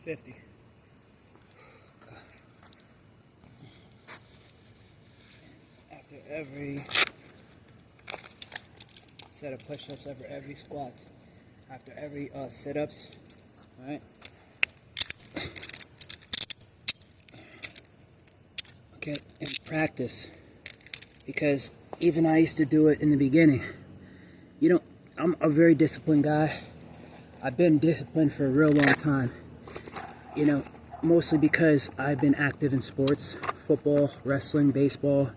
50. After every set of push-ups, after every squats, after every sit-ups, right? Okay, and practice, because even I used to do it in the beginning. You know, I'm a very disciplined guy. I've been disciplined for a real long time. You know, mostly because I've been active in sports, football, wrestling, baseball,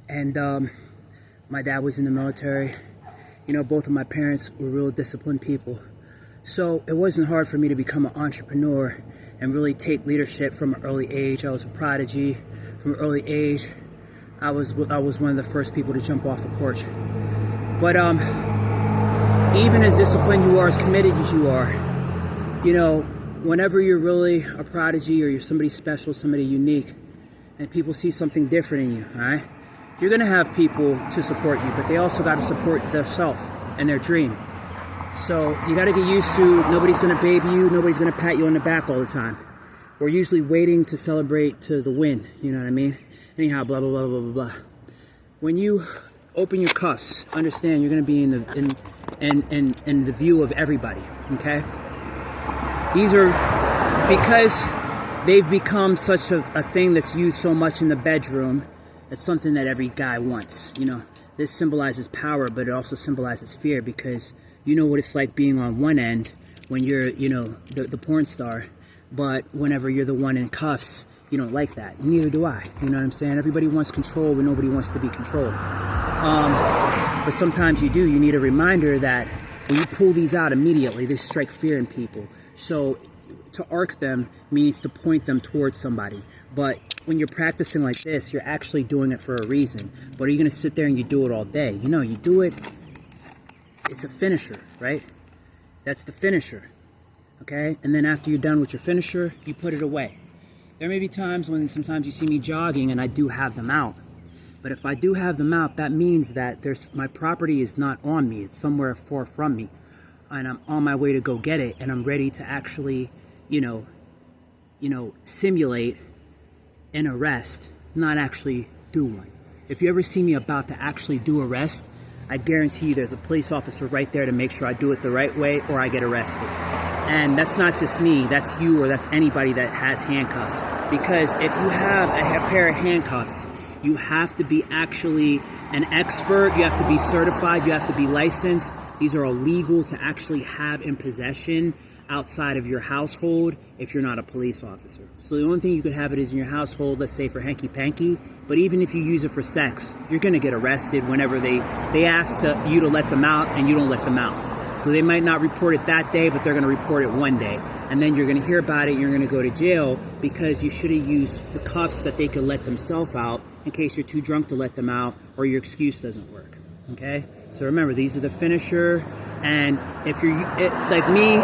and my dad was in the military. You know, both of my parents were real disciplined people. So it wasn't hard for me to become an entrepreneur and really take leadership from an early age. I was a prodigy from an early age. I was one of the first people to jump off the porch. But even as disciplined you are, as committed as you are, you know, whenever you're really a prodigy or you're somebody special, somebody unique, and people see something different in you, all right? You're gonna have people to support you, but they also gotta support themselves and their dream. So you gotta get used to, nobody's gonna baby you, nobody's gonna pat you on the back all the time. We're usually waiting to celebrate to the win, you know what I mean? Anyhow, blah, blah, blah, blah, blah, blah. When you open your cuffs, understand you're gonna be in the view of everybody, okay? These are, because they've become such a thing that's used so much in the bedroom, it's something that every guy wants, you know? This symbolizes power, but it also symbolizes fear, because you know what it's like being on one end when you're, you know, the porn star, but whenever you're the one in cuffs, you don't like that. Neither do I, you know what I'm saying? Everybody wants control, but nobody wants to be controlled. But sometimes you do. You need a reminder that when you pull these out immediately, they strike fear in people. So to arc them means to point them towards somebody. But when you're practicing like this, you're actually doing it for a reason. But are you going to sit there and you do it all day? You know, you do it, it's a finisher, right? That's the finisher, okay? And then after you're done with your finisher, you put it away. There may be times when sometimes you see me jogging and I do have them out. But if I do have them out, that means that my property is not on me. It's somewhere far from me. And I'm on my way to go get it. And I'm ready to actually, you know, simulate an arrest, not actually do one. If you ever see me about to actually do arrest, I guarantee you there's a police officer right there to make sure I do it the right way or I get arrested. And that's not just me, that's you or that's anybody that has handcuffs. Because if you have a pair of handcuffs, you have to be actually an expert, you have to be certified, you have to be licensed. These are illegal to actually have in possession outside of your household if you're not a police officer. So the only thing you could have it is in your household, let's say for hanky-panky, but even if you use it for sex, you're gonna get arrested whenever they ask you to let them out and you don't let them out. So they might not report it that day, but they're gonna report it one day. And then you're gonna hear about it and you're gonna go to jail because you should have used the cuffs that they could let themselves out in case you're too drunk to let them out or your excuse doesn't work, okay? So remember, these are the finisher. And if you're like me,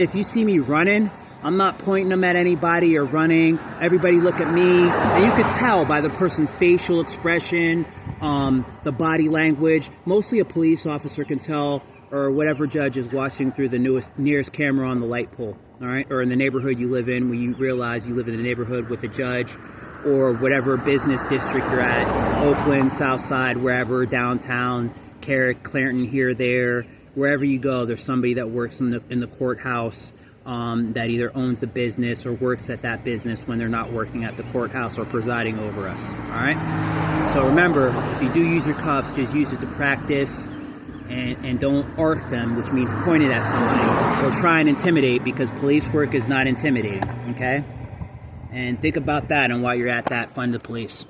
if you see me running, I'm not pointing them at anybody or running. Everybody look at me, and you could tell by the person's facial expression, the body language. Mostly a police officer can tell, or whatever judge is watching through the nearest camera on the light pole, all right? Or in the neighborhood you live in, when you realize you live in a neighborhood with a judge, or whatever business district you're at, Oakland, Southside, wherever, downtown, Carrick, Clarendon, here, there, wherever you go, there's somebody that works in the courthouse that either owns the business or works at that business when they're not working at the courthouse or presiding over us, all right? So remember, if you do use your cuffs, just use it to practice and don't arc them, which means point it at somebody or try and intimidate, because police work is not intimidating, okay? And think about that and while you're at that, fund the police.